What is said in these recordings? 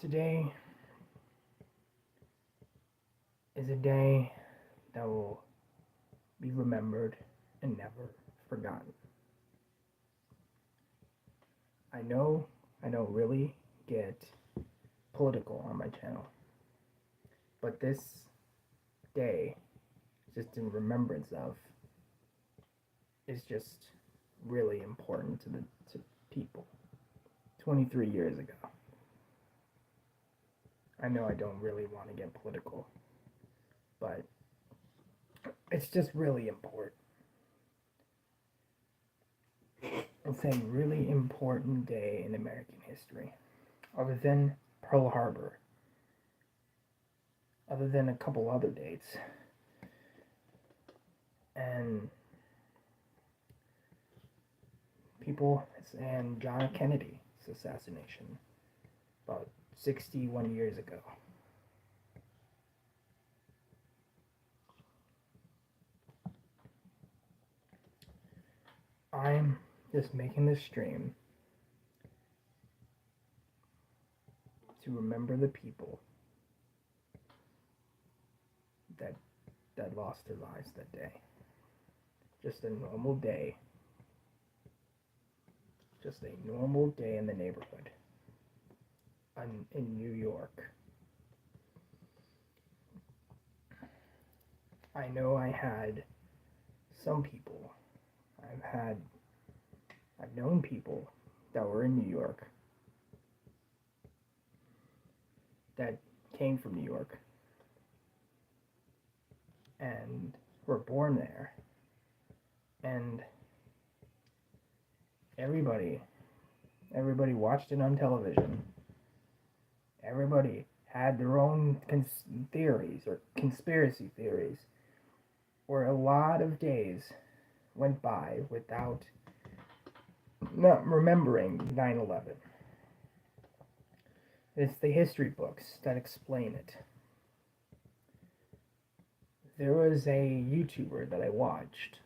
Today is a day that will be remembered and never forgotten. I know I don't really get political on my channel, but this day, just in remembrance of, is just really important to people. 23 years ago. I know I don't really want to get political, but it's just really important. It's a really important day in American history. Other than Pearl Harbor, other than a couple other dates, and John F. Kennedy's assassination about 61 years ago. I'm just making this stream to remember the people that lost their lives that day. Just a normal day. Just a normal day in the neighborhood in New York. I know I had some people. I've known people that were in New York that came from New York and were born there, and everybody watched it on television. Everybody had their own theories or conspiracy theories, where a lot of days went by without not remembering 9/11. It's the history books that explain it. There was a YouTuber that I watched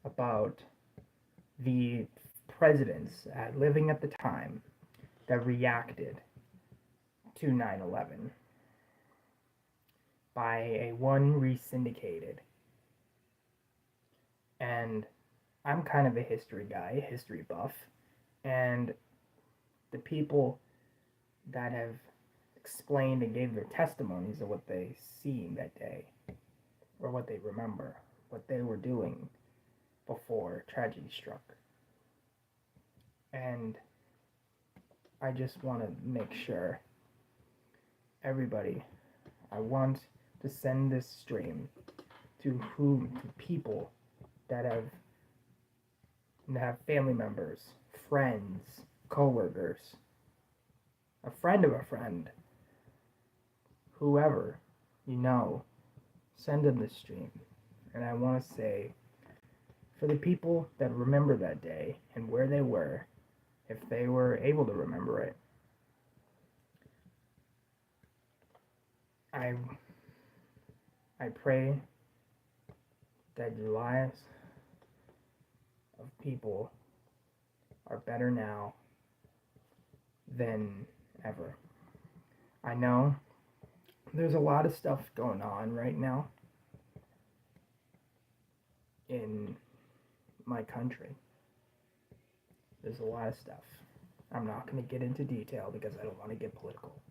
about the presidents living at the time that reacted to 9/11 by a one re-syndicated. And I'm kind of a history guy, a history buff, and the people that have explained and gave their testimonies of what they seen that day, or what they remember, what they were doing before tragedy struck. And I just want to make sure everybody, I want to send this stream to people that have family members, friends, co-workers, a friend of a friend, whoever you know, send them this stream. And I want to say, for the people that remember that day and where they were, if they were able to remember it, I pray that your lives of people are better now than ever. I know there's a lot of stuff going on right now in my country. There's a lot of stuff. I'm not going to get into detail because I don't want to get political.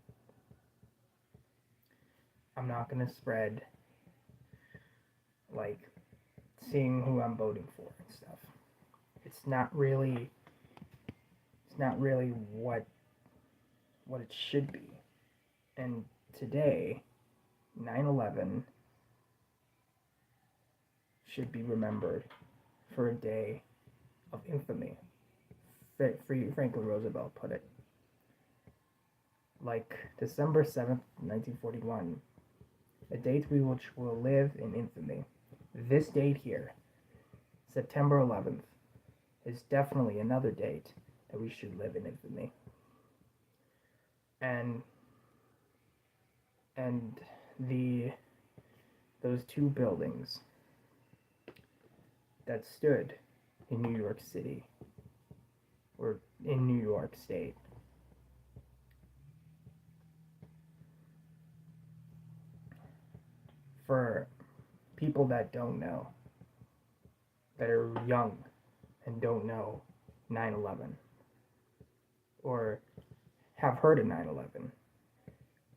I'm not going to spread like seeing who I'm voting for and stuff. It's not really what it should be. And today, 9/11 should be remembered for a day of infamy. Franklin Roosevelt put it. Like December 7th, 1941, a date which will live in infamy. This date here, September 11th, is definitely another date that we should live in infamy. And those two buildings that stood in New York City, or in New York State, for people that don't know, that are young and don't know 9/11, or have heard of 9/11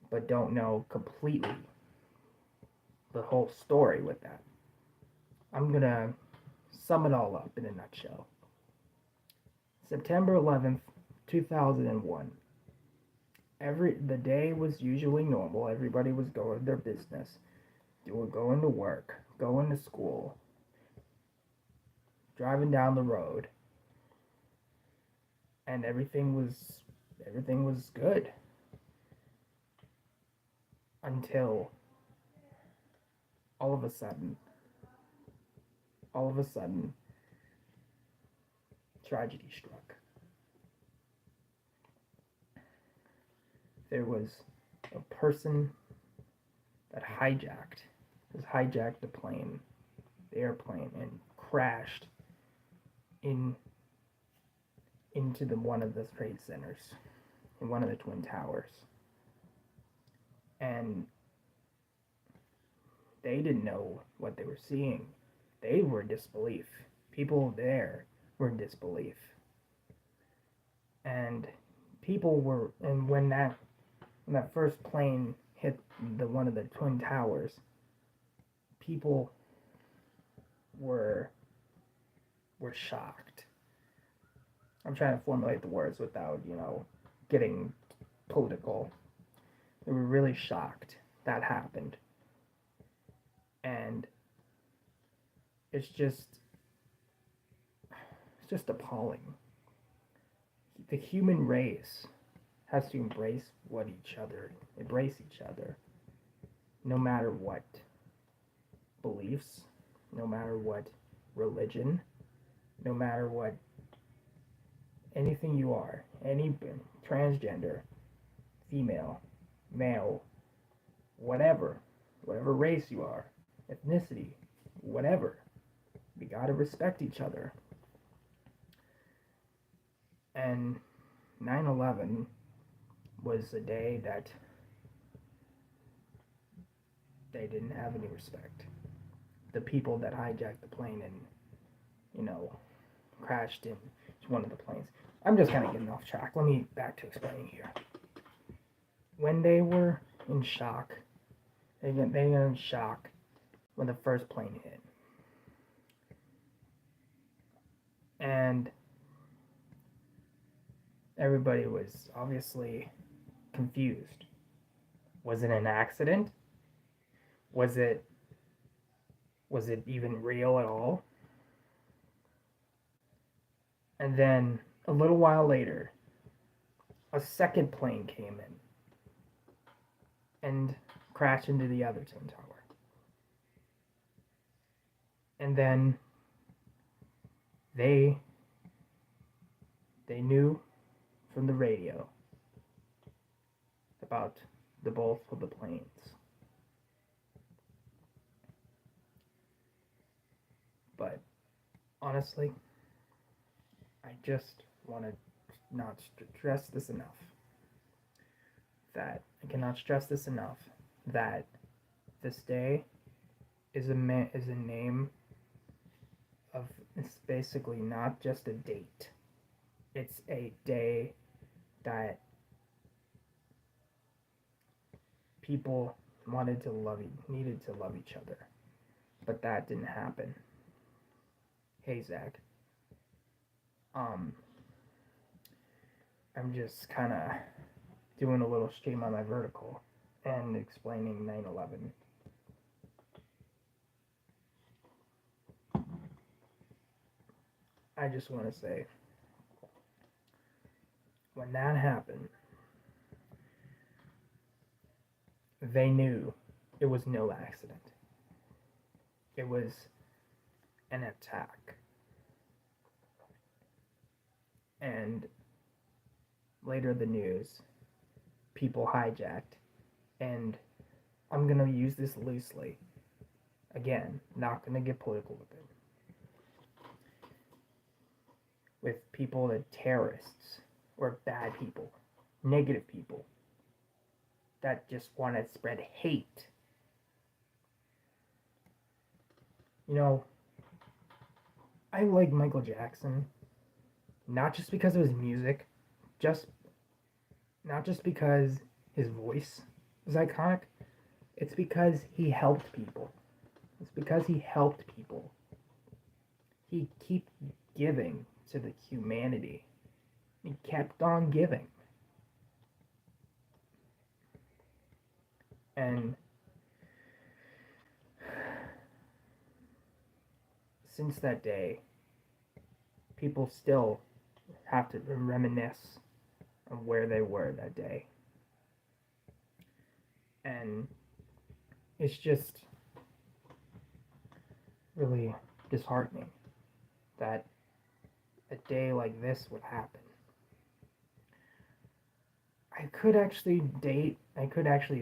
but don't know completely the whole story with that. I'm gonna sum it all up in a nutshell. September 11th, 2001. The day was usually normal. Everybody was going their business. They were going to work, going to school, driving down the road, and everything was good until all of a sudden, tragedy struck. There was a person that hijacked the airplane, and crashed into one of the trade centers, in one of the twin towers. And they didn't know what they were seeing. They were in disbelief. People there were in disbelief. And when that first plane hit one of the twin towers, people were shocked. I'm trying to formulate the words without, getting political. They were really shocked that happened. And it's just appalling. The human race has to embrace each other, no matter what beliefs, no matter what religion, no matter what anything you are, any transgender, female, male, whatever race you are, ethnicity, whatever. We gotta respect each other. And 9/11 was a day that they didn't have any respect. The people that hijacked the plane and, crashed into one of the planes. I'm just kind of getting off track. Let me back to explaining here. When they were in shock, they got in shock when the first plane hit. And everybody was obviously confused. Was it an accident? Was it even real at all? And then a little while later, a second plane came in and crashed into the other twin tower. And then they knew from the radio about both of the planes. But honestly, I just want to not stress this enough. That I cannot stress this enough. That this day is a name of. It's basically not just a date. It's a day that people needed to love each other, but that didn't happen. Hey Zach. I'm just kind of doing a little stream on my vertical and explaining 9/11. I just want to say, when that happened, they knew it was no accident. It was an attack. And later the news, people hijacked, and I'm going to use this loosely. Again, not going to get political with it. With people that terrorists or bad people, negative people that just want to spread hate You know, I like Michael Jackson, not just because of his music, just not just because his voice is iconic. It's because he helped people. It's because he helped people. He kept giving to the humanity. He kept on giving. And since that day, people still have to reminisce of where they were that day. And it's just really disheartening that a day like this would happen. I could actually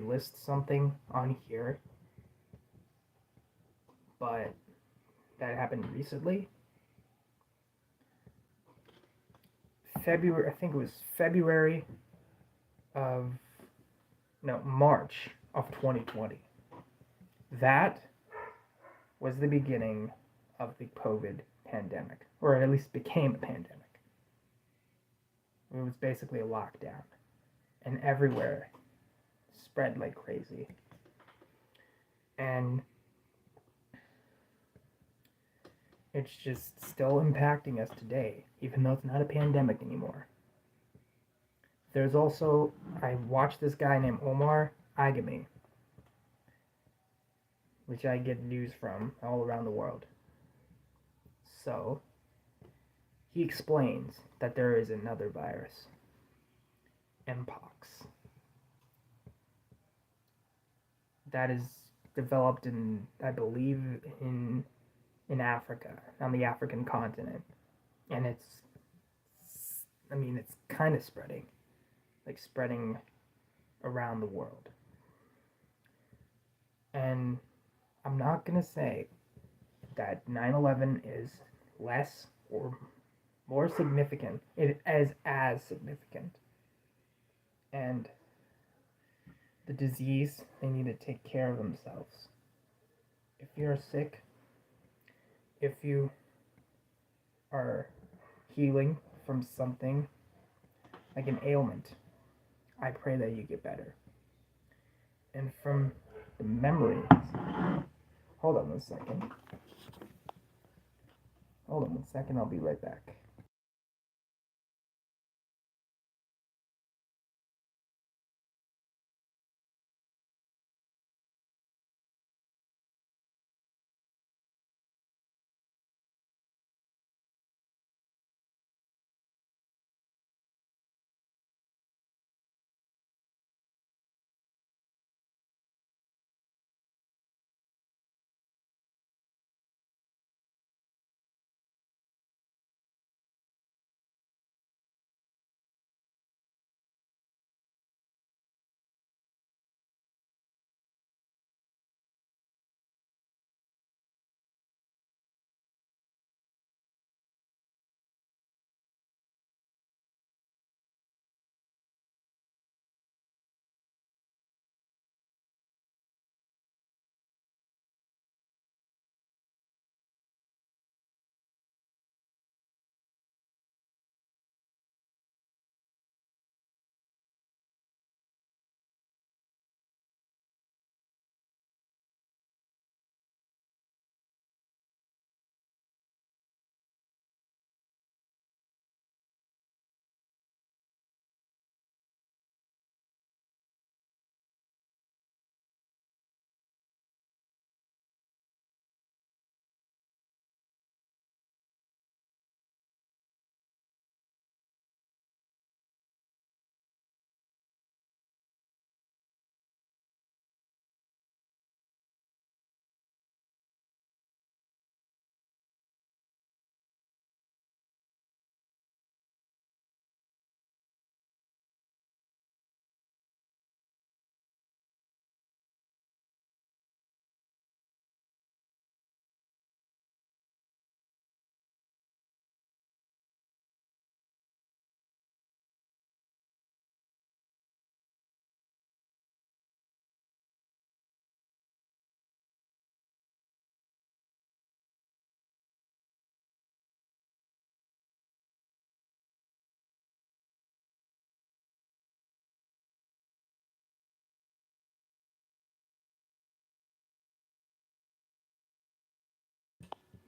list something on here, but that happened recently. February, I think it was February of, no, March of 2020. That was the beginning of the COVID pandemic, or at least became a pandemic. It was basically a lockdown, and everywhere spread like crazy. And it's just still impacting us today, even though it's not a pandemic anymore. There's also, I watched this guy named Omar Agami, which I get news from all around the world. So, he explains that there is another virus, Mpox, that is developed in, I believe, in Africa, on the African continent, and it's kind of spreading around the world. And I'm not gonna say that 9/11 is less or more significant. It is as significant, and the disease, they need to take care of themselves. If you're sick, if you are healing from something like an ailment, I pray that you get better. And from the memories, hold on one second. Hold on one second, I'll be right back.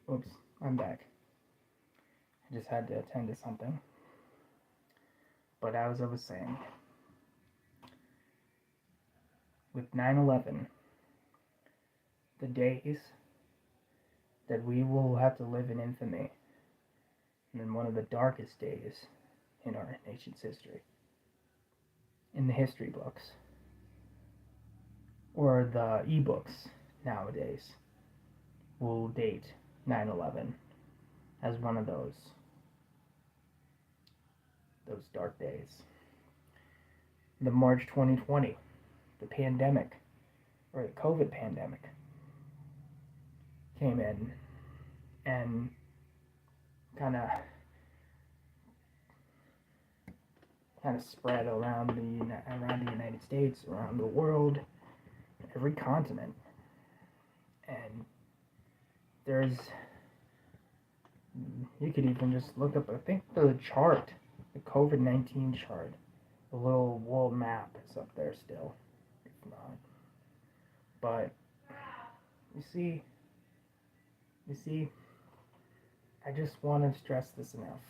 Oops, I'm back. I just had to attend to something. But as I was saying, with 9/11, the days that we will have to live in infamy, and in one of the darkest days in our nation's history, in the history books, or the ebooks nowadays, will date 9/11 as one of those dark days. The March 2020, the pandemic, or the COVID pandemic, came in and kind of spread around the United States, around the world, every continent. And you could even just look up, I think the chart, the COVID-19 chart, the little world map is up there still, if not. But you see, I just want to stress this enough,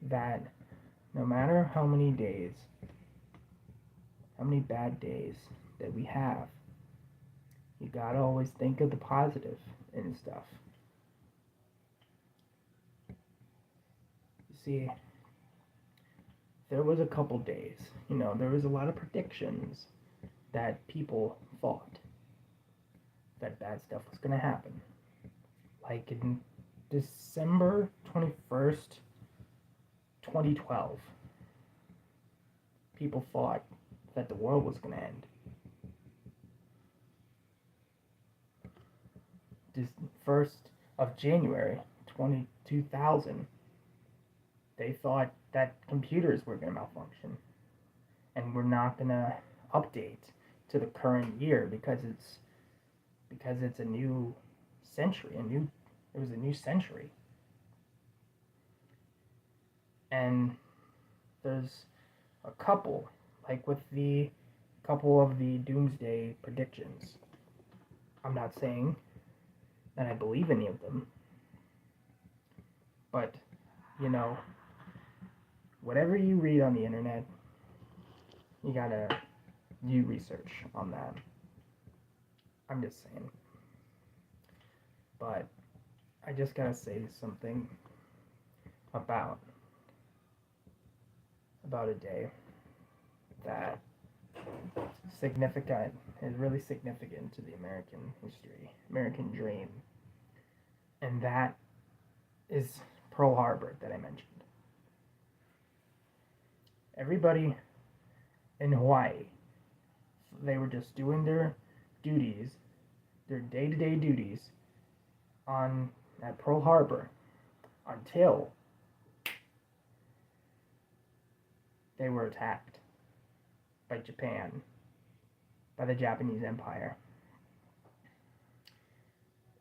that no matter how many bad days that we have, you gotta always think of the positive and stuff. You see, there was a couple days, there was a lot of predictions that people thought that bad stuff was gonna happen. Like in December 21st, 2012, people thought that the world was going to end. This 1st of January 2000, they thought that computers were going to malfunction and were not going to update to the current year because it's a new century, it was a new century. And there's a couple, like with the couple of the doomsday predictions. I'm not saying that I believe any of them, but whatever you read on the internet, you gotta do research on that. I'm just saying. But I just gotta say something about a day that is really significant to the American history, American dream, and that is Pearl Harbor that I mentioned. Everybody in Hawaii, they were just doing their duties, their day-to-day duties at Pearl Harbor until they were attacked by Japan, by the Japanese Empire.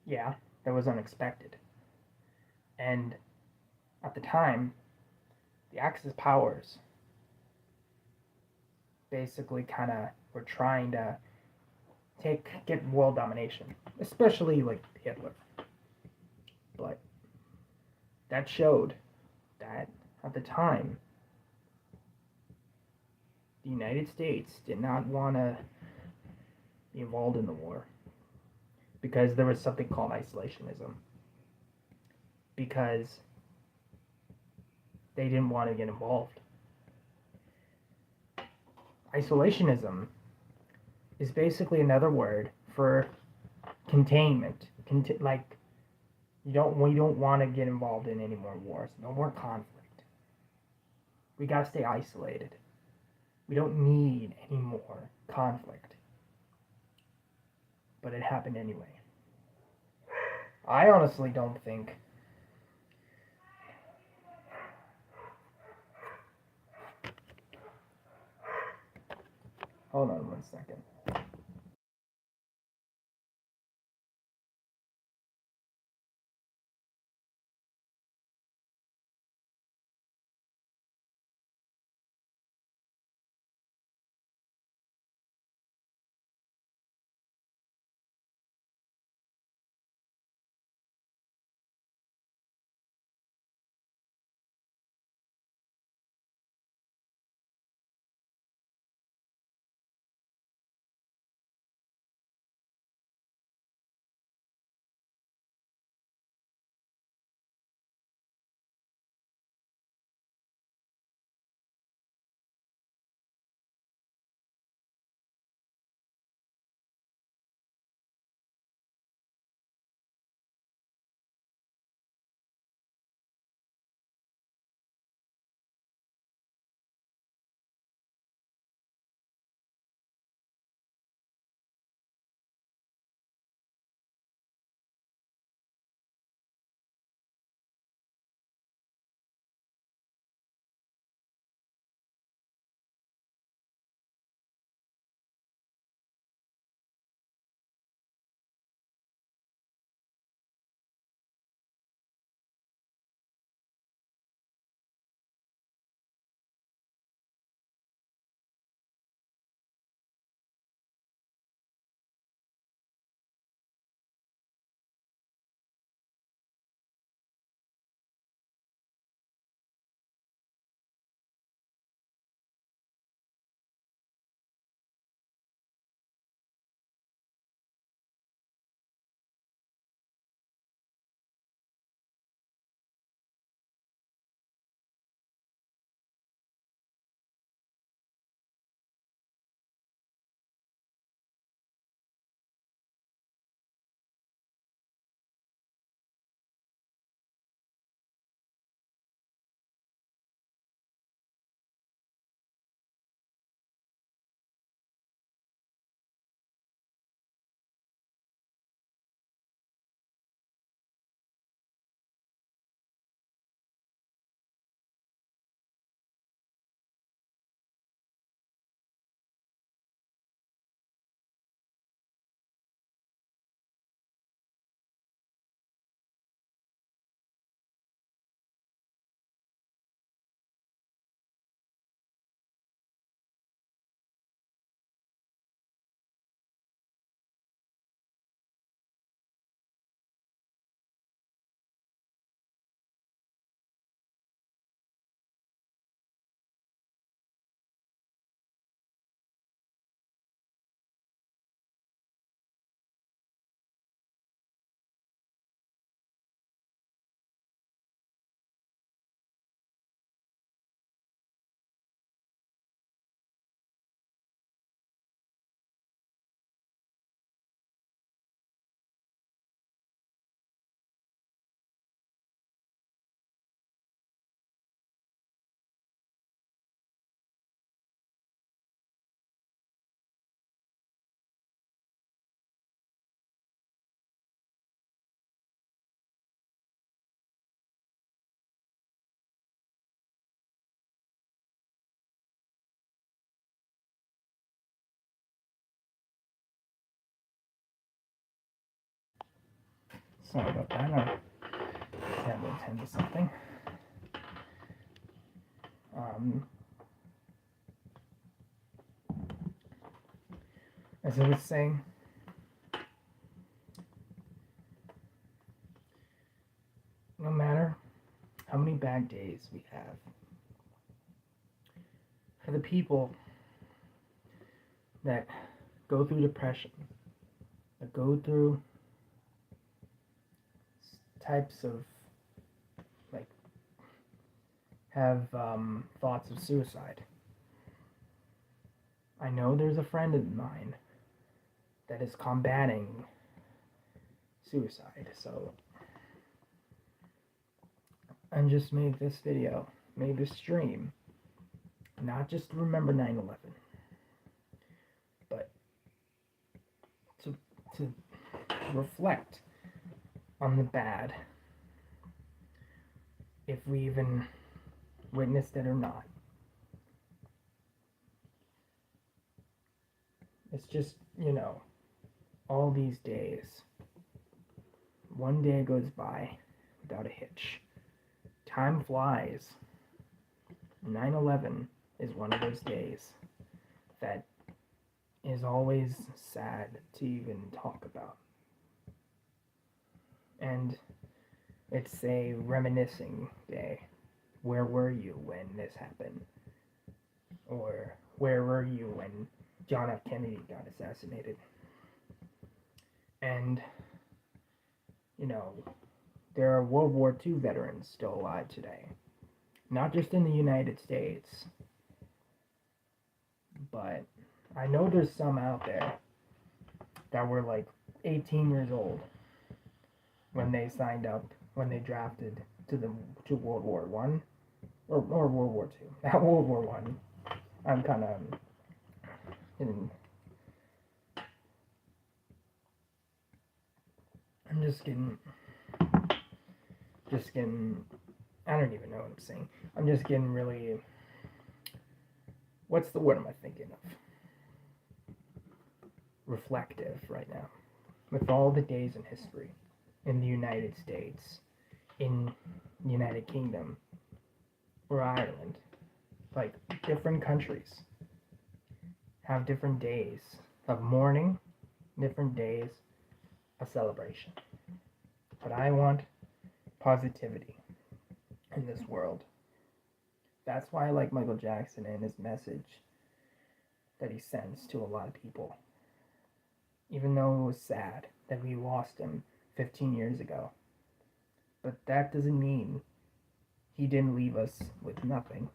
Yeah, that was unexpected. And at the time, the Axis powers basically kind of were trying to get world domination, especially like Hitler. But that showed that at the time, the United States did not want to be involved in the war because there was something called isolationism. Because they didn't want to get involved. Isolationism is basically another word for containment. Like we don't want to get involved in any more wars, no more conflict. We gotta stay isolated. We don't need any more conflict. But it happened anyway. I honestly don't think hold on 1 second. Sorry about that. I had to attend to something. As I was saying, no matter how many bad days we have, for the people that go through depression, that go through types of, like, have thoughts of suicide. I know there's a friend of mine that is combating suicide, so I just made this video, made this stream, not just to remember 9/11, but to reflect on the bad, if we even witnessed it or not. It's just, all these days, one day goes by without a hitch. Time flies. 9/11 is one of those days that is always sad to even talk about. And it's a reminiscing day. Where were you when this happened? Or where were you when John F. Kennedy got assassinated? And, there are World War II veterans still alive today. Not just in the United States, but I know there's some out there that were like 18 years old when they signed up, when they drafted to World War I, or World War II, not World War I. I'm kind of I'm just getting, I don't even know what I'm saying. I'm just getting really, what's the word am I thinking of? Reflective right now. With all the days in history in the United States, in the United Kingdom, or Ireland, like different countries have different days of mourning, different days of celebration. But I want positivity in this world. That's why I like Michael Jackson and his message that he sends to a lot of people. Even though it was sad that we lost him 15 years ago. But that doesn't mean he didn't leave us with nothing.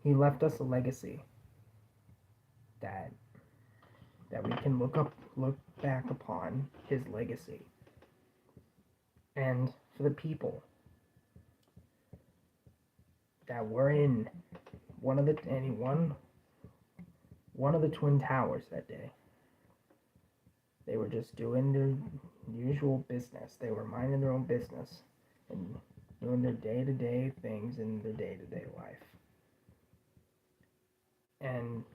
He left us a legacy that we can look back upon his legacy. And for the people that were in one of the Twin Towers that day, they were just doing their usual business. They were minding their own business and doing their day-to-day things in their day-to-day life. And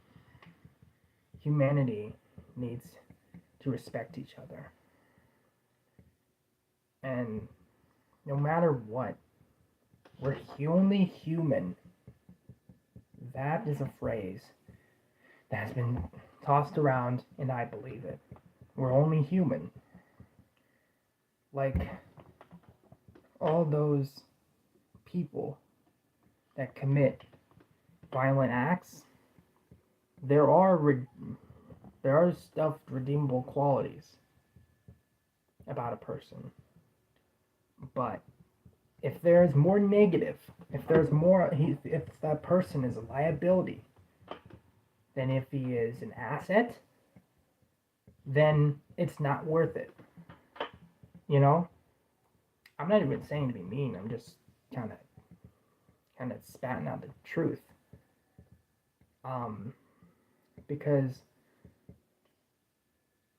humanity needs to respect each other. And no matter what, we're only human. That is a phrase that has been tossed around, and I believe it. We're only human. Like all those people that commit violent acts, there are stuffed redeemable qualities about a person. But if there's more negative, if that person is a liability than if he is an asset, then it's not worth it. I'm not even saying to be mean. I'm just kind of spatting out the truth. Because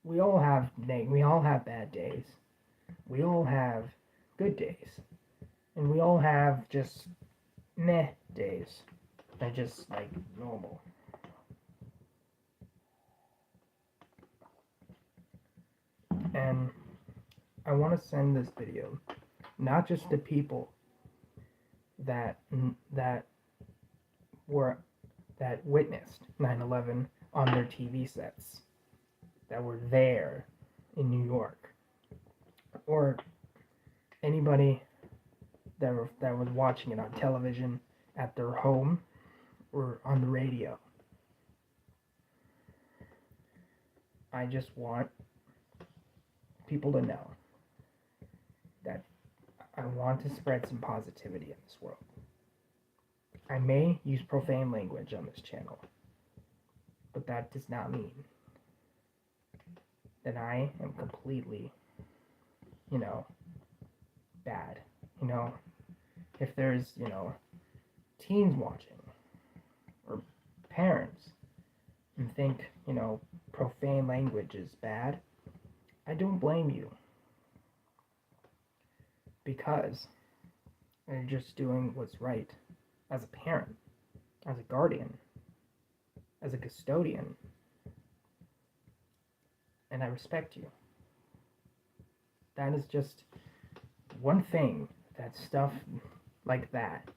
we all have bad days. We all have good days. And we all have just meh days. They're just like normal. And I want to send this video not just to people that were that witnessed 9/11 on their TV sets, that were there in New York, or anybody that was watching it on television, at their home, or on the radio. I just want people to know that I want to spread some positivity in this world. I may use profane language on this channel, but that does not mean that I am completely, bad. If there's, teens watching, or parents, and think, profane language is bad, I don't blame you. Because you're just doing what's right as a parent, as a guardian, as a custodian. And I respect you. That is just one thing that stuff like that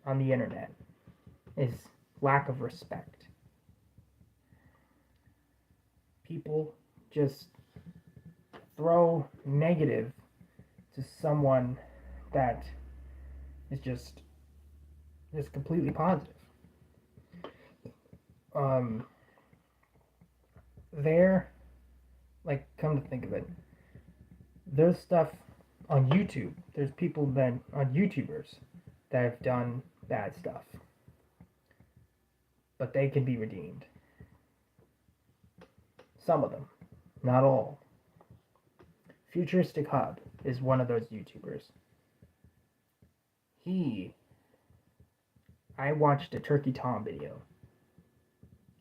on the internet is lack of respect. People just throw negative to someone that is just completely positive. Come to think of it, there's stuff on YouTube. There's people that on YouTubers that have done bad stuff, but they can be redeemed. Some of them, not all. Futuristic Hub is one of those YouTubers. I watched a Turkey Tom video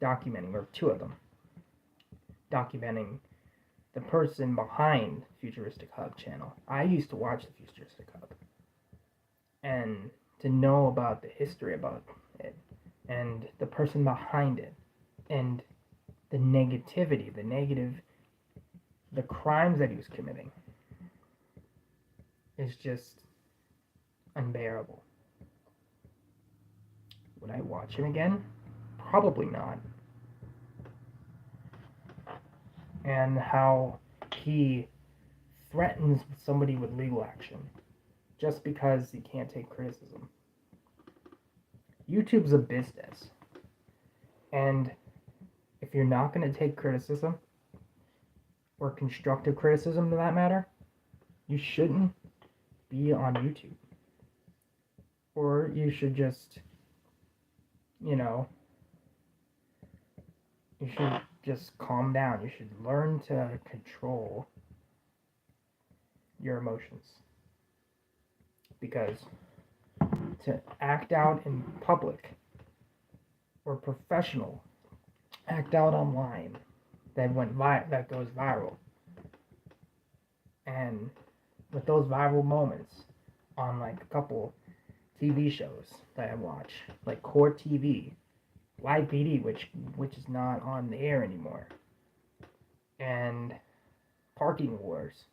documenting, or two of them, documenting the person behind Futuristic Hub channel. I used to watch the Futuristic Hub, and to know about the history about it, and the person behind it, and the negativity, the crimes that he was committing, is just unbearable. Would I watch him again? Probably not. And how he threatens somebody with legal action just because he can't take criticism. YouTube's a business. And if you're not going to take criticism, or constructive criticism to that matter, you shouldn't be on YouTube. Or you should just, you should just calm down. You should learn to control your emotions. Because to act out in public, or professional, act out online, that goes viral. And with those viral moments on like a couple TV shows that I watch, like Core TV, Live PD, which is not on the air anymore, and Parking Wars,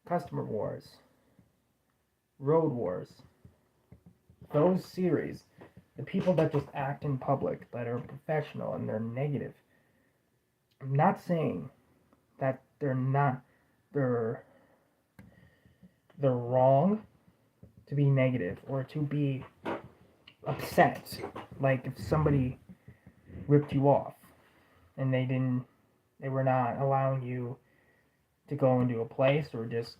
Customer Wars, Road Wars, those series, the people that just act in public, that are professional and they're negative, I'm not saying that they're wrong to be negative or to be upset. Like if somebody ripped you off and they were not allowing you to go into a place, or just,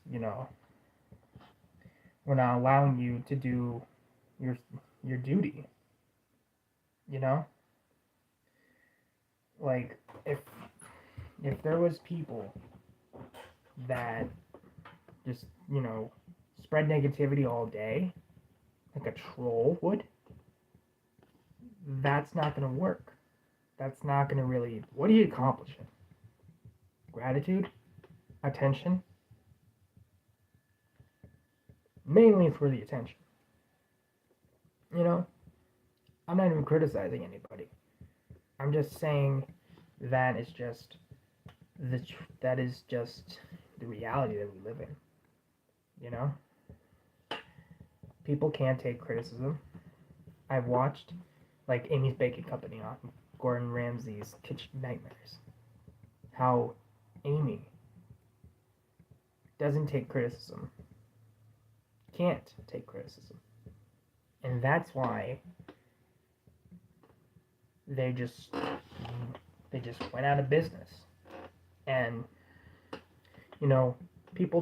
we're not allowing you to do your duty, like if there was people that just, spread negativity all day, like a troll would, that's not going to work. That's not going to really... What are you accomplishing? Gratitude? Attention? Mainly for the attention. I'm not even criticizing anybody. I'm just saying that is just the reality that we live in. You know? People can't take criticism. I've watched, like, Amy's Baking Company on Gordon Ramsay's Kitchen Nightmares. How Amy doesn't take criticism. Can't take criticism. And that's why they just went out of business. And, you know, people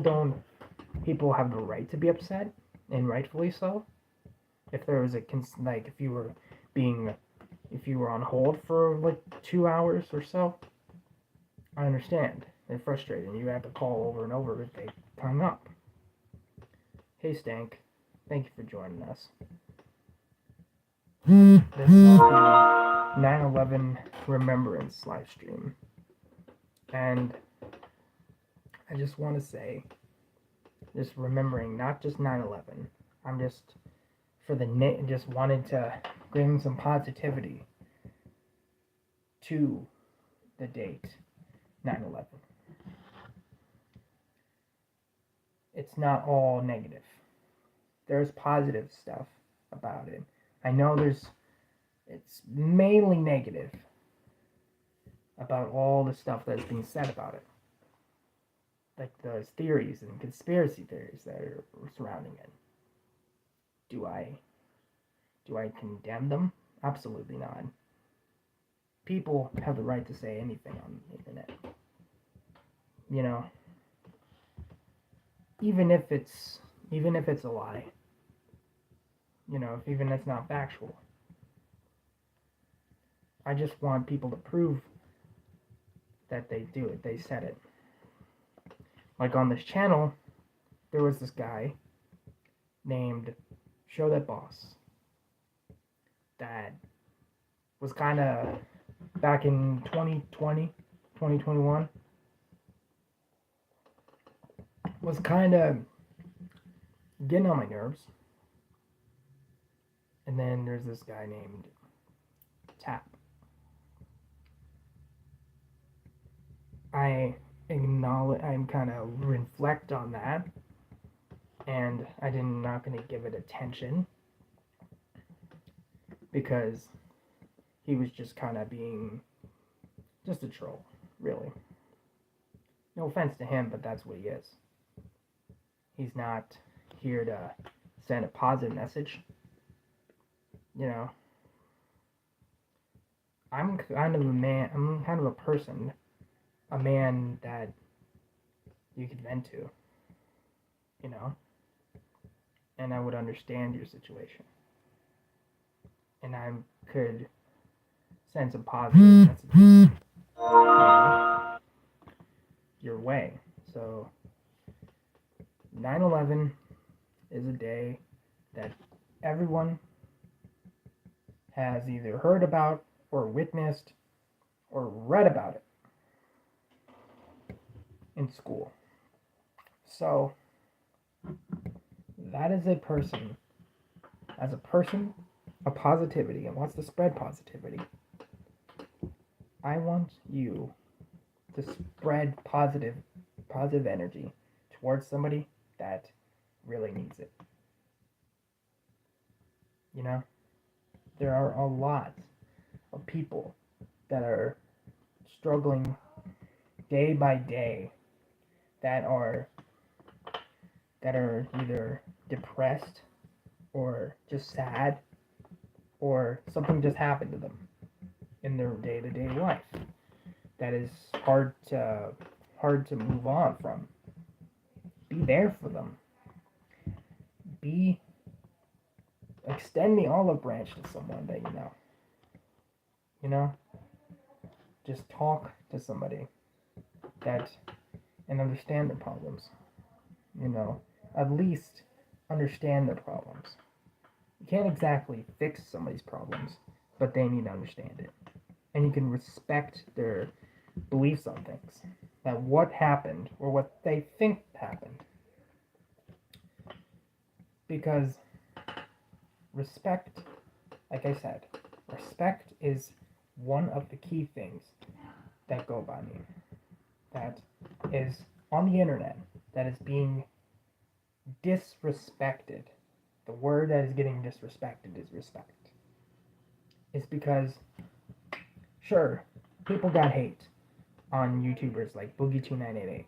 have the right to be upset, and rightfully so. If there was if you were on hold for like 2 hours or so, I understand. It's frustrating. You have to call over and over if they hung up. Hey Stank, thank you for joining us. This is the 9/11 Remembrance live stream, and I just want to say, just remembering not just 9/11. I'm just just wanted to bring some positivity to the date 9/11. It's not all negative. There's positive stuff about it. I know it's mainly negative about all the stuff that's being said about it. Like those theories and conspiracy theories that are surrounding it. Do I condemn them? Absolutely not. People have the right to say anything on the internet. You know, even if it's a lie. You know, even if it's not factual. I just want people to prove that they do it. They said it. Like on this channel, there was this guy named Show That Boss that was kind of back in 2020, 2021, was kind of getting on my nerves. And then there's this guy named Tap. I'm kind of reflect on that, and I'm not going to give it attention because he was just kind of being just a troll, really. No offense to him, but that's what he is. He's not here to send a positive message. You know, I'm kind of a person, a man that you could vent to, you know, and I would understand your situation, and I could send some positive messages, you know, your way. So 9/11 is a day that everyone has either heard about or witnessed or read about it in school. So that is a person of positivity and wants to spread positivity. I want you to spread positive energy towards somebody that really needs it. You know, there are a lot of people that are struggling day by day, that are either depressed or just sad, or something just happened to them in their day-to-day life that is hard to move on from. Be there for them. Extend the olive branch to someone that you know. You know? Just talk to somebody and understand their problems. You know, at least understand their problems. You can't exactly fix somebody's problems, but they need to understand it. And you can respect their beliefs on things. That what happened or what they think happened. Because respect, like I said, respect is one of the key things that go by me. That is on the internet that is being disrespected, the word that is getting disrespected is respect. It's because, sure, people got hate on YouTubers like Boogie2988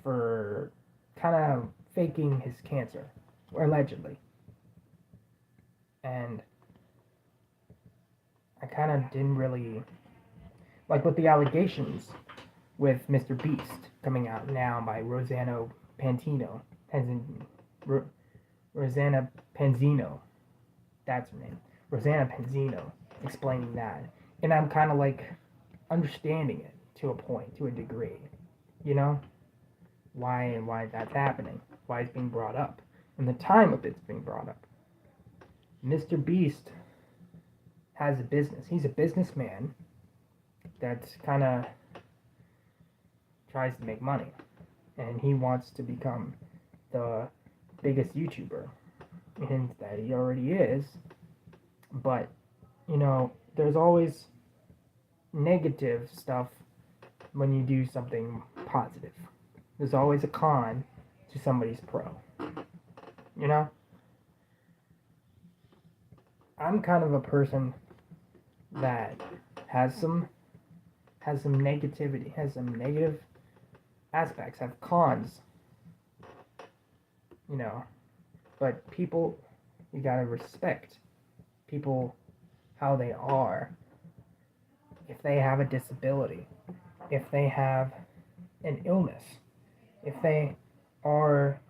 for kind of faking his cancer, allegedly. And I kind of didn't really like with the allegations with Mr. Beast coming out now by Rosanna Pantino, Rosanna Panzino, that's her name, Rosanna Panzino, explaining that, and I'm kind of like understanding it to a point, to a degree, you know, why that's happening, why it's being brought up, and the time of it's being brought up. Mr. Beast has a business. He's a businessman that kind of tries to make money, and he wants to become the biggest YouTuber, and that he already is. But you know, there's always negative stuff when you do something positive. There's always a con to somebody's pro. You know? I'm kind of a person that has some negativity, has some negative aspects, have cons, you know. But people, you gotta respect people how they are. If they have a disability, if they have an illness, if they are,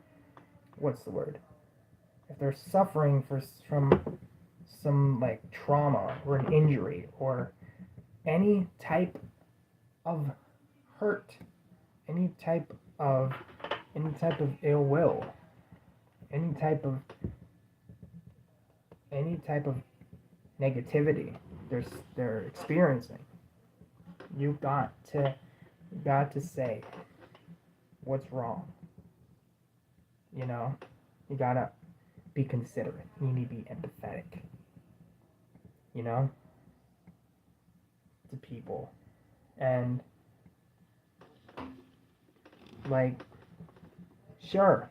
what's the word? If they're suffering from some like trauma or an injury or any type of hurt, any type of ill will, any type of negativity they're experiencing, you got to say what's wrong. You know, you gotta be considerate. You need to be empathetic. You know, to people. And like, sure,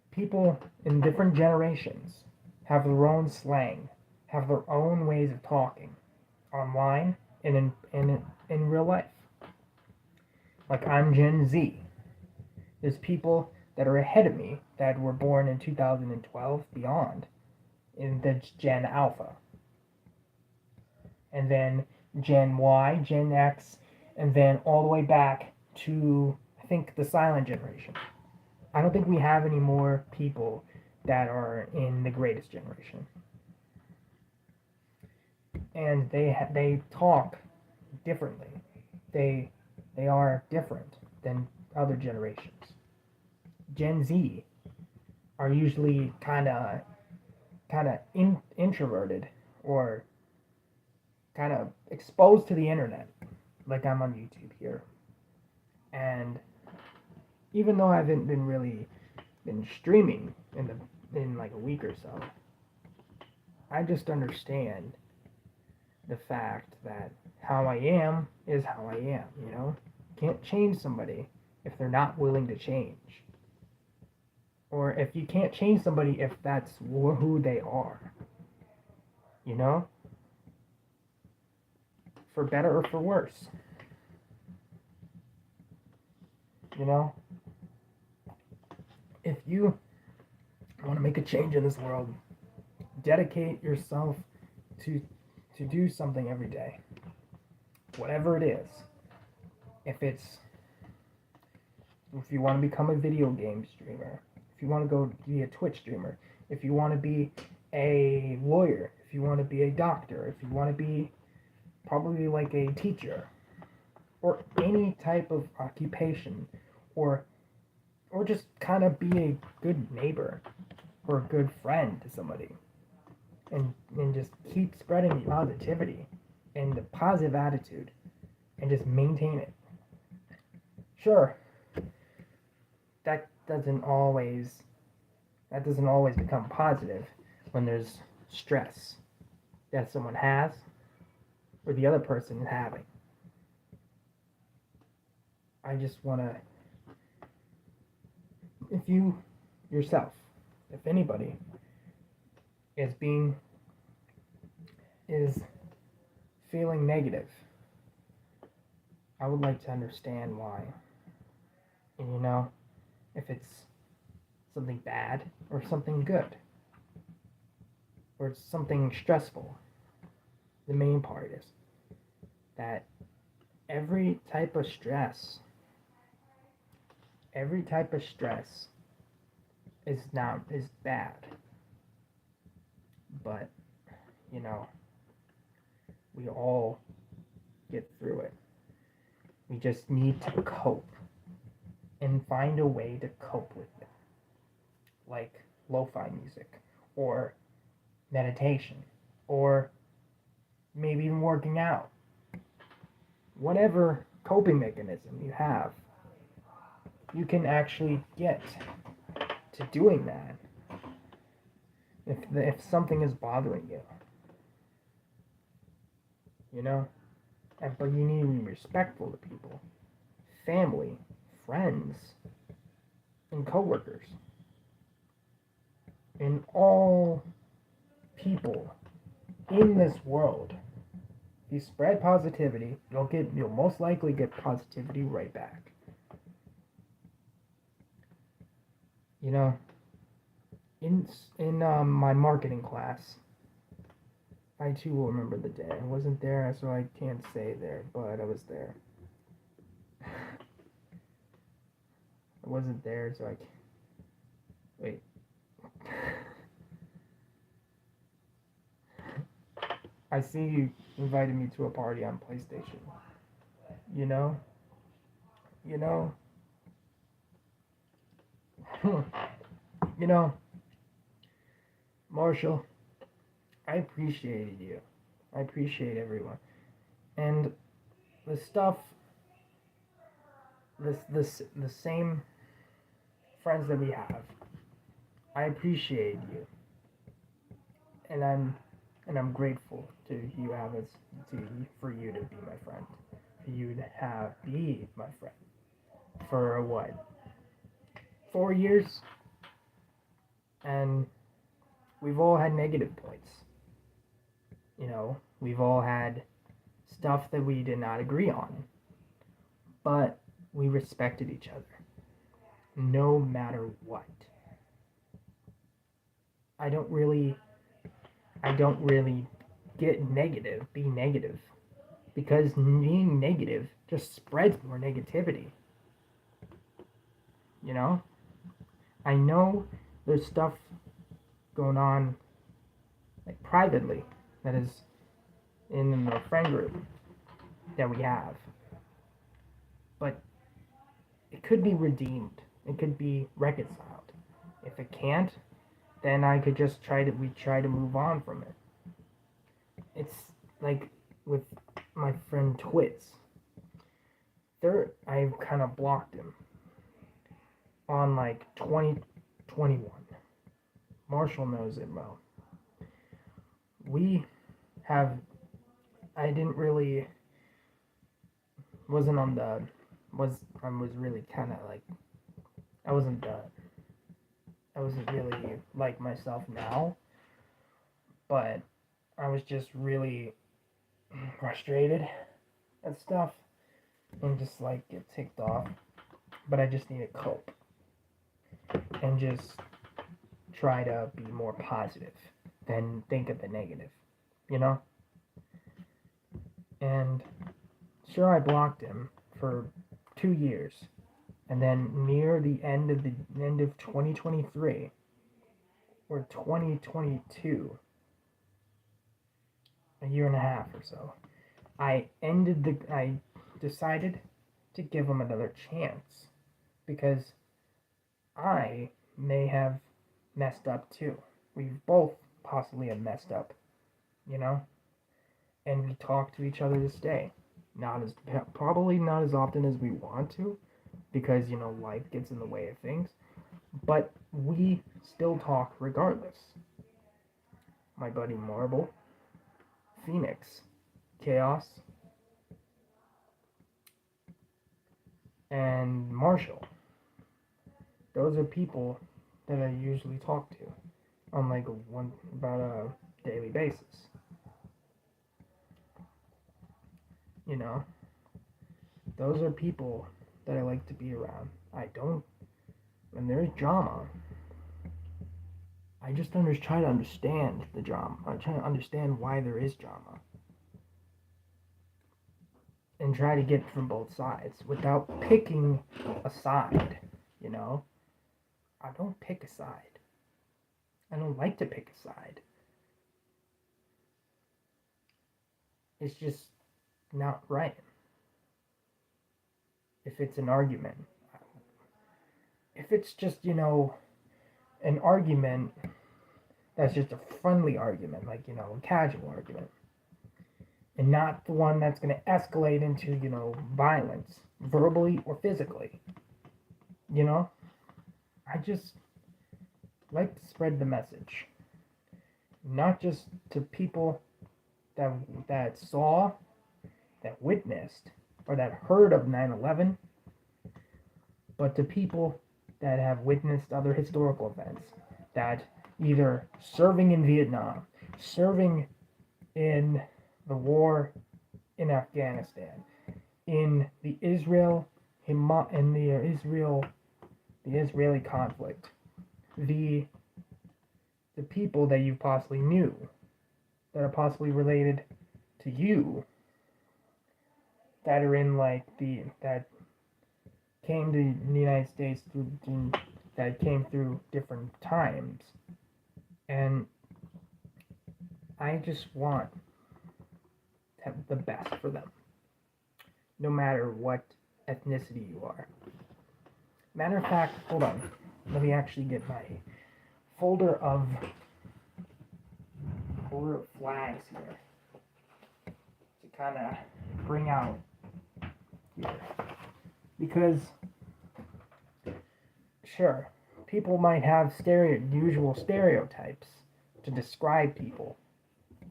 people in different generations have their own slang, have their own ways of talking online and in real life. Like, I'm Gen Z. There's people that are ahead of me that were born in 2012 beyond in the Gen Alpha. And then Gen Y, Gen X, and then all the way back to, I think, the silent generation. I don't think we have any more people that are in the greatest generation. And they talk differently. They are different than other generations. Gen Z are usually kind of introverted or kind of exposed to the internet, like I'm on YouTube here. And even though I haven't been streaming in like a week or so, I just understand the fact that how I am is how I am, you know? Can't change somebody if they're not willing to change. Or if you can't change somebody if that's who they are. You know? For better or for worse. You know? If you want to make a change in this world, dedicate yourself to do something every day. Whatever it is. If you want to become a video game streamer, if you want to go be a Twitch streamer, if you want to be a lawyer, if you want to be a doctor, if you want to be probably like a teacher, or any type of occupation, or just kind of be a good neighbor or a good friend to somebody, and just keep spreading the positivity and the positive attitude and just maintain it. Sure, that doesn't always become positive when there's stress that someone has or the other person is having. I just want to if you yourself, if anybody is is feeling negative, I would like to understand why. And if it's something bad or something good or it's something stressful. The main part is that every type of stress is bad. But you know, we all get through it. We just need to cope and find a way to cope with it. Like lo-fi music or meditation or maybe even working out. Whatever coping mechanism you have, you can actually get to doing that if something is bothering you. But you need to be respectful to people, family, friends, and coworkers, and all people in this world. If you spread positivity, you'll most likely get positivity right back. In my marketing class, I too will remember the day. I wasn't there, so I can't say there, but I was there. I wasn't there, so I can't. Wait. I see you invited me to a party on PlayStation. You know? Marshall, I appreciated you. I appreciate everyone. And the stuff, the same friends that we have, I appreciate you. And I'm grateful for you to be my friend. For you to be my friend. For what? 4 years? And we've all had negative points. We've all had stuff that we did not agree on. But we respected each other. No matter what. I don't really be negative. Because being negative just spreads more negativity. I know there's stuff going on like privately that is in the friend group that we have. But it could be redeemed. It could be reconciled. If it can't, then I could just try to move on from it. It's like with my friend Twitz. I kind of blocked him on like 2021. Marshall knows it well. I didn't really, wasn't on the, I was really kind of like, I wasn't really like myself now, but I was just really frustrated at stuff and just like get ticked off, but I just need to cope and just try to be more positive than think of the negative, and sure, I blocked him for 2 years, and then near the end of 2023 or 2022, a year and a half or so, I decided to give him another chance because I may have messed up too. We both possibly have messed up, and we talk to each other this day. Probably not as often as we want to, because life gets in the way of things, but we still talk regardless. My buddy Marble, Phoenix, Chaos, and Marshall, those are people that I usually talk to on like about a daily basis. You know, those are people that I like to be around. I don't, when there's drama, I just try to understand the drama. I try to understand why there is drama and try to get from both sides without picking a side. You know, I don't pick a side. I don't like to pick a side. It's just not right. If it's an argument, if it's just, an argument that's just a friendly argument, like, a casual argument, and not the one that's going to escalate into, violence, verbally or physically, I just like to spread the message, not just to people that saw, that witnessed, or that heard of 9/11, but to people that have witnessed other historical events, that either serving in Vietnam, serving in the war in Afghanistan, in the Israeli conflict, the people that you possibly knew, that are possibly related to you, that are in that came to the United States that came through different times, and I just want to have the best for them, no matter what ethnicity you are. Matter of fact, hold on, let me actually get my folder of flags here to kind of bring out here, because sure, people might have usual stereotypes to describe people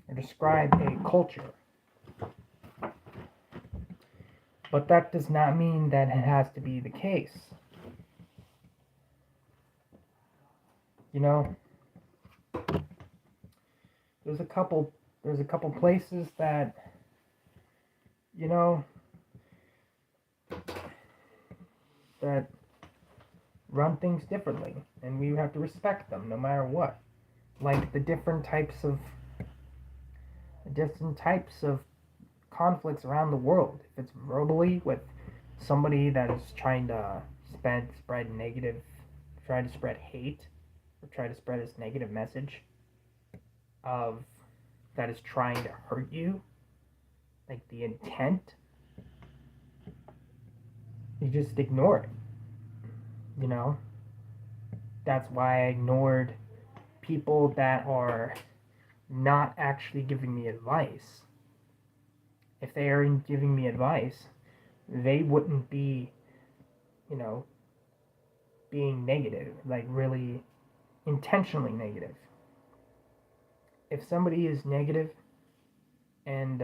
or describe a culture, but that does not mean that it has to be the case. There's a couple places that that run things differently, and we have to respect them no matter what. Like the different types of conflicts around the world. If it's verbally with somebody that is trying to spread negative, try to spread hate, or try to spread this negative message of that is trying to hurt you, like the intent, you just ignore it. That's why I ignored people that are not actually giving me advice. If they are giving me advice, they wouldn't be, being negative, like really intentionally negative. If somebody is negative, and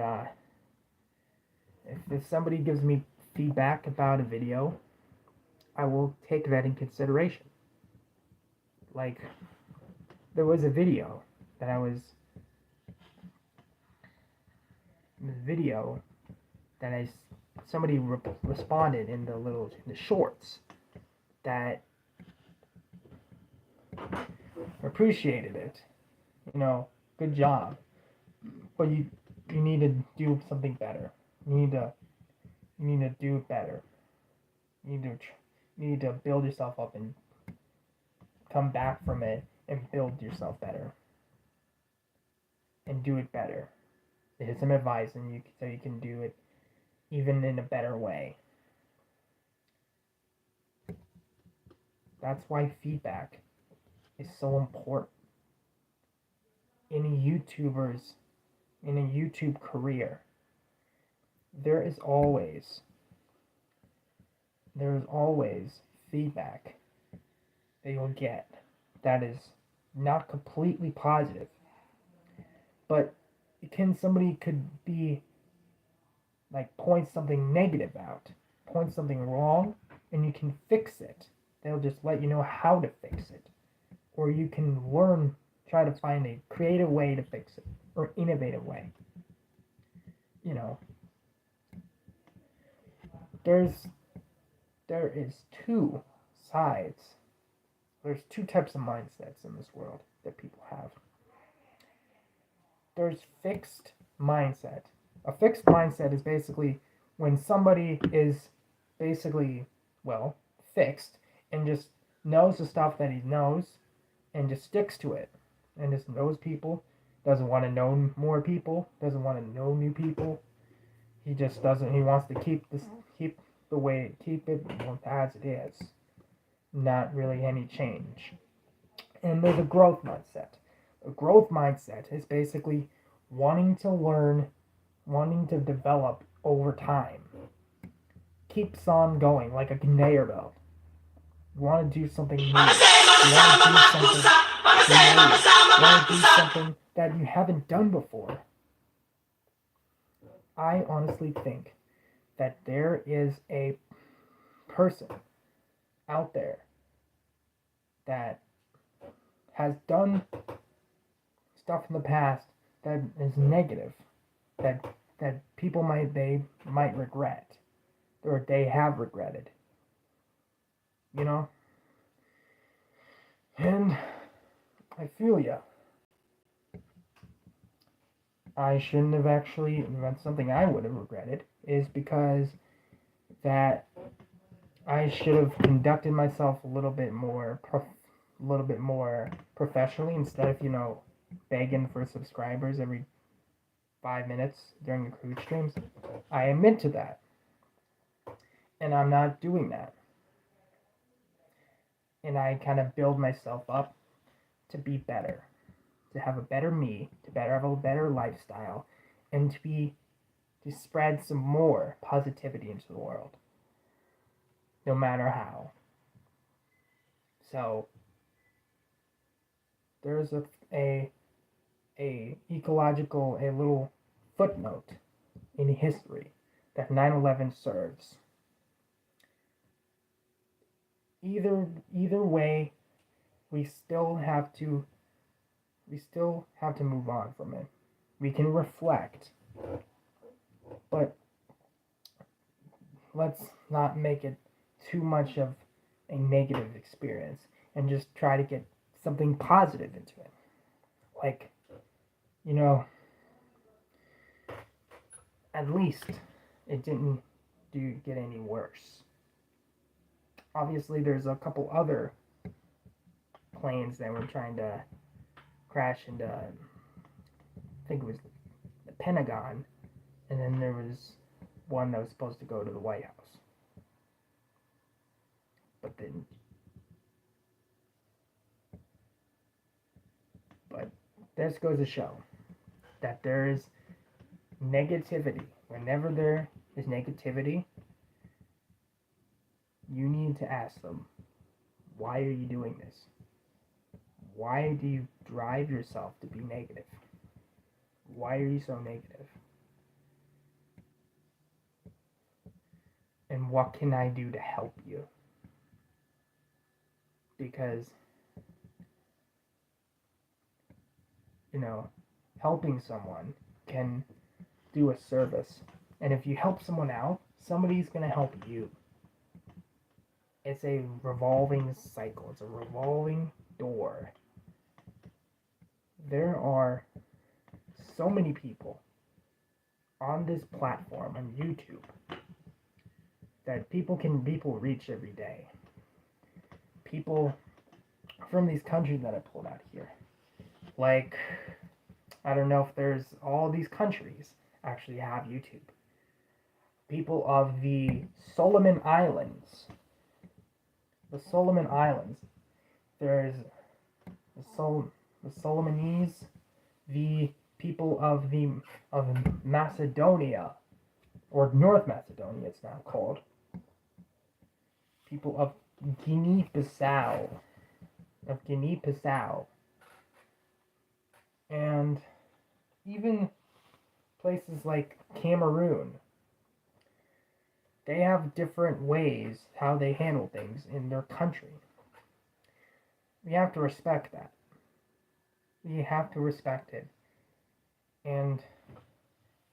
if somebody gives me feedback about a video, I will take that in consideration. Like, there was a video that somebody responded in the shorts that appreciated it. Good job. But you need to do something better. You need to do it better. You need to build yourself up and come back from it and build yourself better and do it better. Here's some advice, and so you can do it even in a better way. That's why feedback is so important in a YouTube career. There is always feedback that you'll get that is not completely positive, but somebody could be like point something negative out, point something wrong, and you can fix it. they'll just let you know how to fix it. Or you can learn, try to find a creative way to fix it, or innovative way. You know, there is two sides. There's two types of mindsets in this world that people have. There's fixed mindset. A fixed mindset is basically when somebody is basically, well, fixed and just knows the stuff that he knows and just sticks to it and just knows people, doesn't want to know more people, doesn't want to know new people. He just doesn't, he wants to keep it as it is. Not really any change. And there's a growth mindset. A growth mindset is basically wanting to learn, wanting to develop over time. Keeps on going like a conveyor belt. You want to do something new. You want to do something creative. You want to do something that you haven't done before. I honestly think that there is a person out there that has done stuff in the past that is negative, that people might regret, or they have regretted. You know? And I feel ya. I shouldn't have actually, that's something I would have regretted, is because that I should have conducted myself a little bit more professionally instead of, begging for subscribers every 5 minutes during the cruise streams. I admit to that. And I'm not doing that. And I kind of build myself up to be better, to have a better me, to have a better lifestyle, and to spread some more positivity into the world, no matter how. So there's a little footnote in history that 9/11 serves. Either way, we still have to move on from it. We can reflect, but let's not make it too much of a negative experience and just try to get something positive into it. Like, at least it didn't get any worse. Obviously, there's a couple other planes that were trying to crash into, I think it was the Pentagon, and then there was one that was supposed to go to the White House, but didn't. But this goes to show that there is negativity. Whenever there is negativity, you need to ask them, why are you doing this? Why do you drive yourself to be negative? Why are you so negative? And what can I do to help you? Because, helping someone can do a service. And if you help someone out, somebody's going to help you. It's a revolving cycle. It's a revolving door. There are so many people on this platform, on YouTube, that people reach every day. People from these countries that I pulled out here. Like, I don't know if there's all these countries actually have YouTube. People of the Solomon Islands. The Solomon Islands. There's the Solomonese, the people of Macedonia, or North Macedonia it's now called. People of Guinea-Bissau. And even places like Cameroon. They have different ways how they handle things in their country. We have to respect that. We have to respect it. And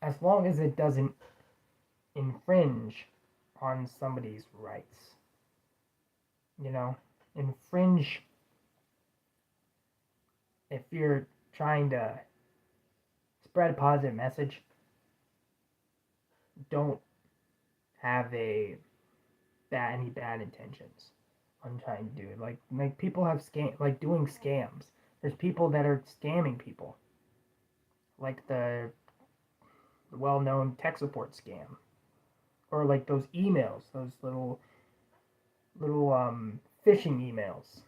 as long as it doesn't infringe on somebody's rights, infringe if you're trying to spread a positive message, don't have any bad intentions on trying to do it. Like people have doing scams. There's people that are scamming people, like the well-known tech support scam, or like those emails, those little phishing emails.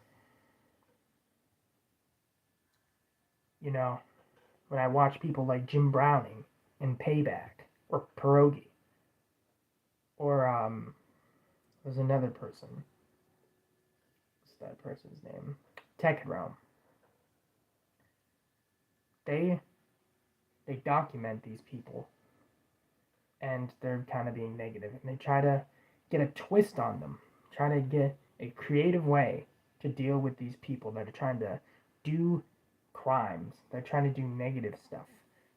When I watch people like Jim Browning and Payback or Pierogi, or there's another person. What's that person's name? Tech Realm. They document these people, and they're kind of being negative, and they try to get a twist on them, try to get a creative way to deal with these people that are trying to do crimes, they're trying to do negative stuff,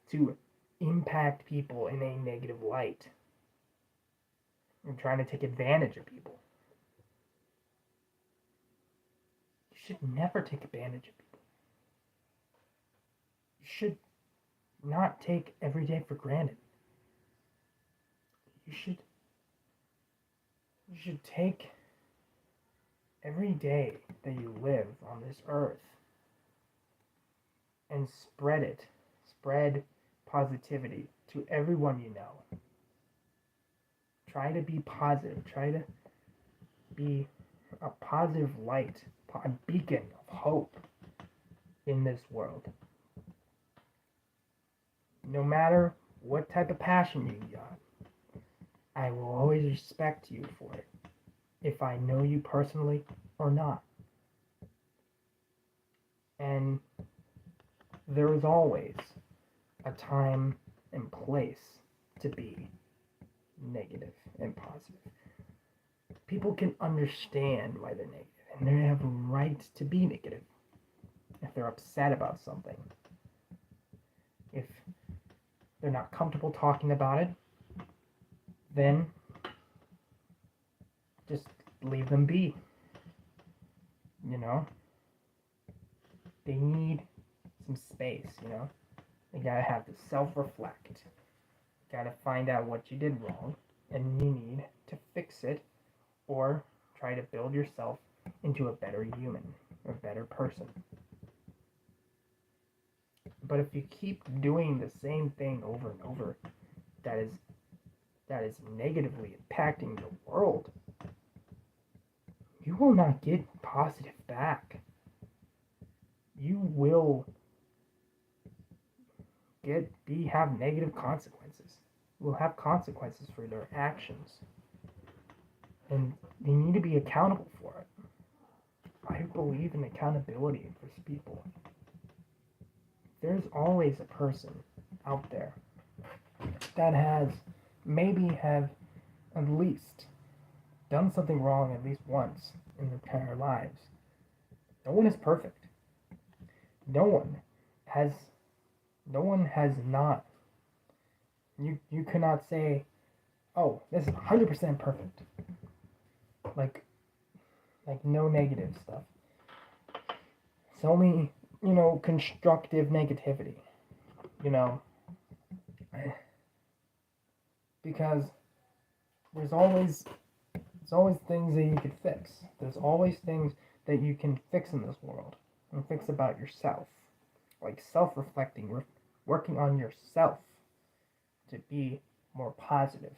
to impact people in a negative light, and trying to take advantage of people. You should never take advantage of people. You should not take every day for granted. You should take every day that you live on this earth and spread positivity to everyone you know. Try to be positive. Try to be a positive light, a beacon of hope in this world. No matter what type of passion you got, I will always respect you for it, if I know you personally or not. And there is always a time and place to be negative and positive. People can understand why they're negative, and they have a right to be negative if they're upset about something. If they're not comfortable talking about it, then just leave them be. They need some space, They gotta have to self-reflect. Gotta find out what you did wrong, and you need to fix it, or try to build yourself into a better human, a better person. But if you keep doing the same thing over and over, that is negatively impacting the world, you will not get positive back. You will have negative consequences. You will have consequences for their actions, and they need to be accountable for it. I believe in accountability for people. There's always a person out there that have at least done something wrong at least once in their entire lives. No one is perfect. No one has not. You cannot say, oh, this is 100% perfect. Like no negative stuff. It's only, constructive negativity. Because there's always things that you could fix. There's always things that you can fix in this world and fix about yourself. Like self-reflecting, working on yourself to be more positive,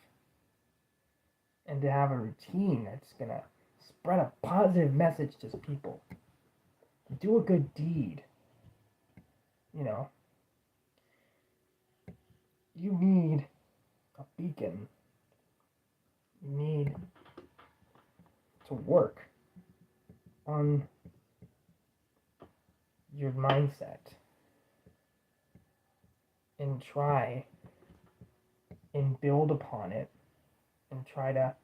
and to have a routine that's gonna spread a positive message to people. Do a good deed. You need a beacon. You need to work on your mindset and try and build upon it and try to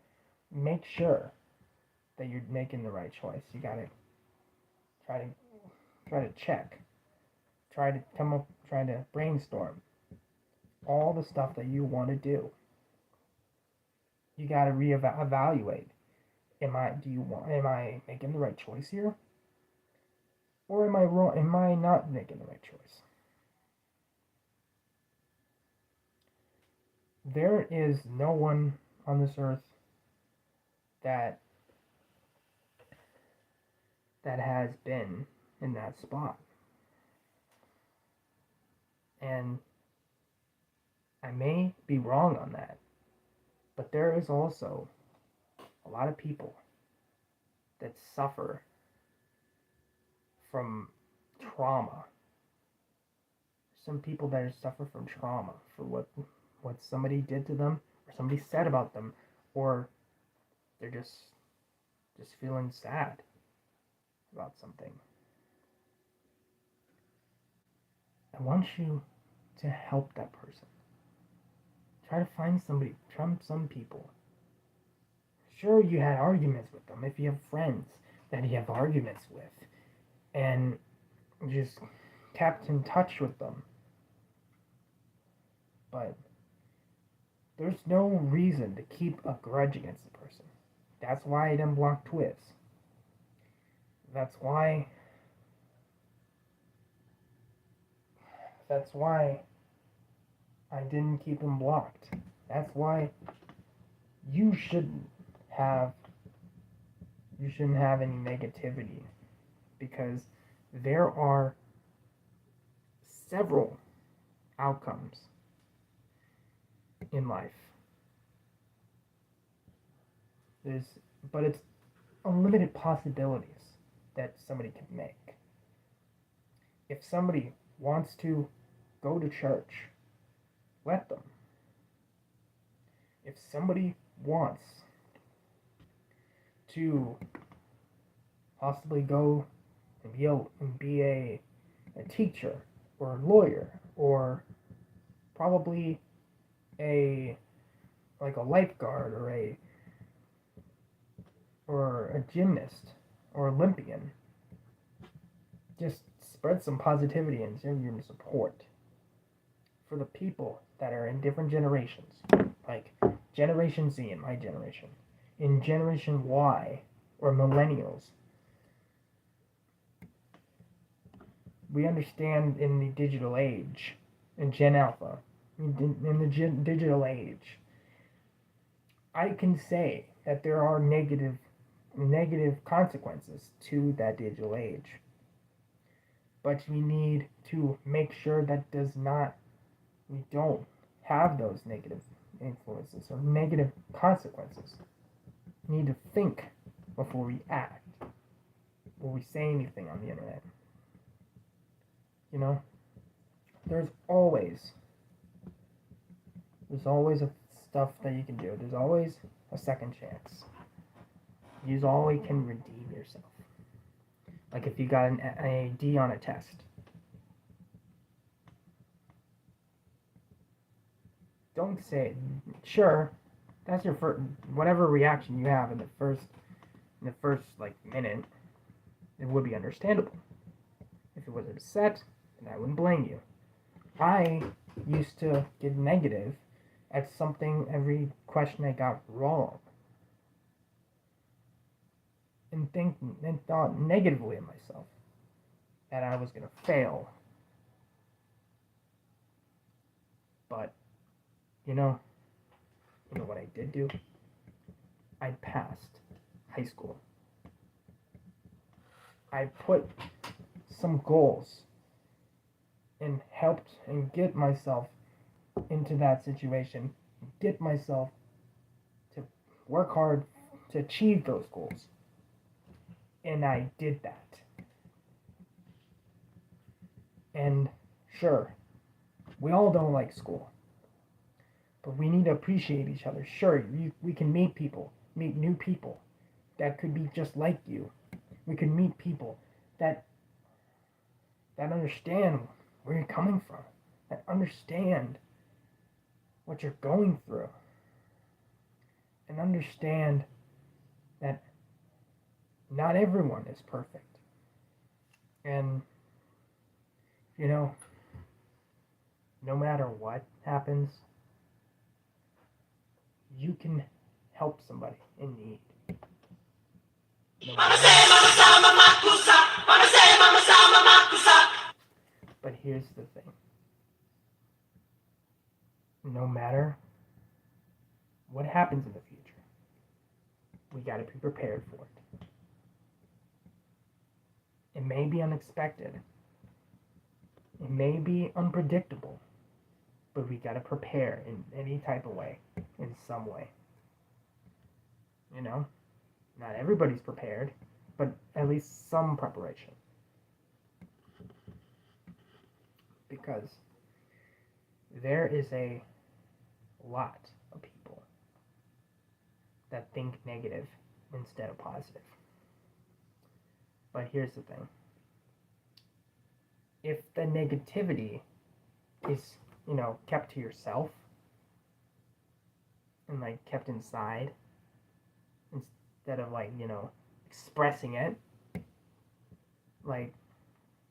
make sure that you're making the right choice. You gotta try to check, try to brainstorm all the stuff that you want to do. You gotta reevaluate. Am I making the right choice here? Or am I wrong? Am I not making the right choice? There is no one on this earth that has been in that spot. And I may be wrong on that, but there is also a lot of people that suffer from trauma. Some people that suffer from trauma for what somebody did to them, or somebody said about them, or they're just feeling sad about something. I want you to help that person. Try to find some people. Sure, you had arguments with them. If you have friends that you have arguments with, and just kept in touch with them, but there's no reason to keep a grudge against the person. That's why I didn't block Twiz. That's why I didn't keep him blocked. That's why you shouldn't have any negativity, because there are several outcomes in life. But it's unlimited possibilities that somebody can make. If somebody wants to go to church, let them. If somebody wants to possibly go and be a teacher or a lawyer, or probably a lifeguard, or a gymnast or Olympian, just spread some positivity and some support for the people that are in different generations, like Generation Z in my generation, in Generation Y or Millennials. We understand in the digital age, in Gen Alpha, in the digital age, I can say that there are negative consequences to that digital age. But we need to make sure that we don't have those negative influences or negative consequences. We need to think before we act, before we say anything on the internet. You know, there's always a stuff that you can do. There's always a second chance. You always can redeem yourself. Like if you got a D on a test, don't say, sure, that's your first, whatever reaction you have in the first minute, it would be understandable. If it was upset, then I wouldn't blame you. I used to get negative at something, every question I got wrong, and thought negatively of myself, that I was going to fail. But, you know what I did do? I passed high school. I put some goals and helped and get myself into that situation, get myself to work hard to achieve those goals. And I did that. And sure, we all don't like school, but we need to appreciate each other. Sure, we can meet new people that could be just like you. We can meet people that understand where you're coming from, that understand what you're going through. and understand that not everyone is perfect. And, you know, no matter what happens, you can help somebody in need. No but here's the thing. No matter what happens in the future, we got to be prepared for it. It may be unexpected. It may be unpredictable, but we got to prepare in any type of way, in some way. You know, not everybody's prepared, but at least some preparation. Because there is a lot of people that think negative instead of positive. But here's the thing. If the negativity is, kept to yourself and like kept inside instead of expressing it, like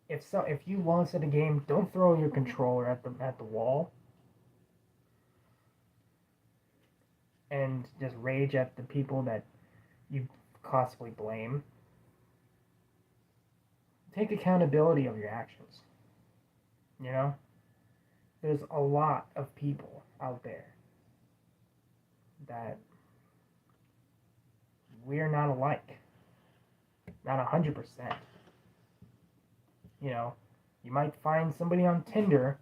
if you lost at a game, don't throw your controller at the wall and just rage at the people that you possibly blame. Take accountability of your actions. There's a lot of people out there that we're not alike. Not 100%. You might find somebody on Tinder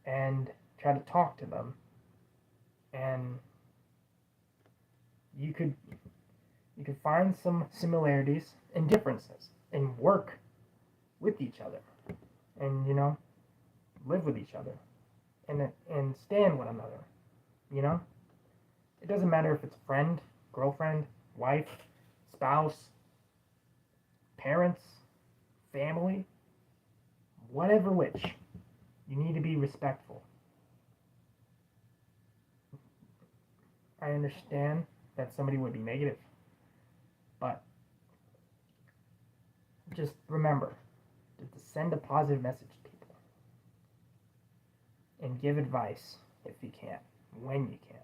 and try to talk to them, and you could find some similarities and differences and work with each other and live with each other and stand one another. It doesn't matter if it's friend, girlfriend, wife, spouse, parents, family, whatever which. You need to be respectful. I understand that somebody would be negative, but just remember to send a positive message to people and give advice if you can, when you can.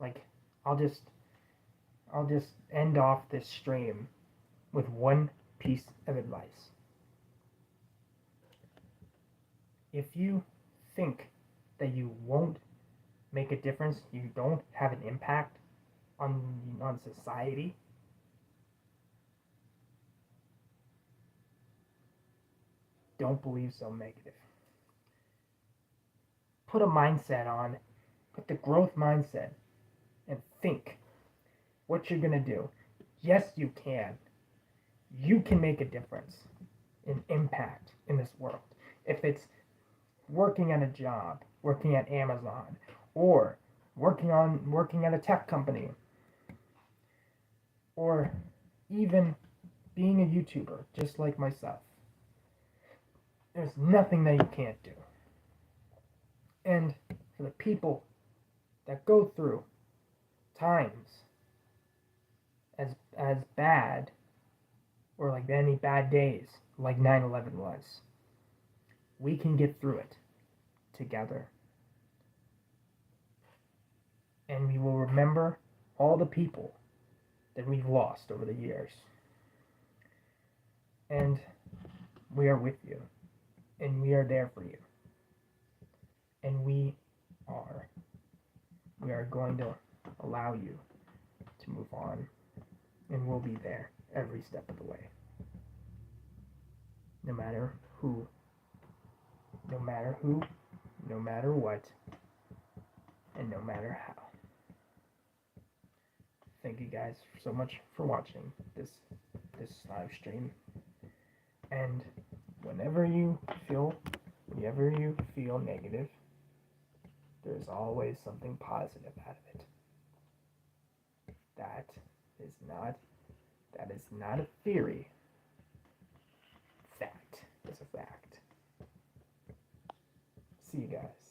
Like, I'll just end off this stream with one piece of advice. If you think that you won't make a difference, you don't have an impact on society, don't believe so negative. Put a mindset on, put the growth mindset, and think what you're going to do. Yes, you can. You can make a difference, an impact in this world. If it's working at a job, working at Amazon, or working at a tech company, or even being a YouTuber, just like myself. There's nothing that you can't do. And for the people that go through times as bad, or like any bad days, like 9/11 was, we can get through it together. And we will remember all the people that we've lost over the years. And we are with you. And we are there for you. And we are going to allow you to move on. And we'll be there every step of the way. No matter who, no matter what, and no matter how. Thank you guys so much for watching this live stream. And whenever you feel negative, there's always something positive out of it. That is not a theory. Fact is a fact. See you guys.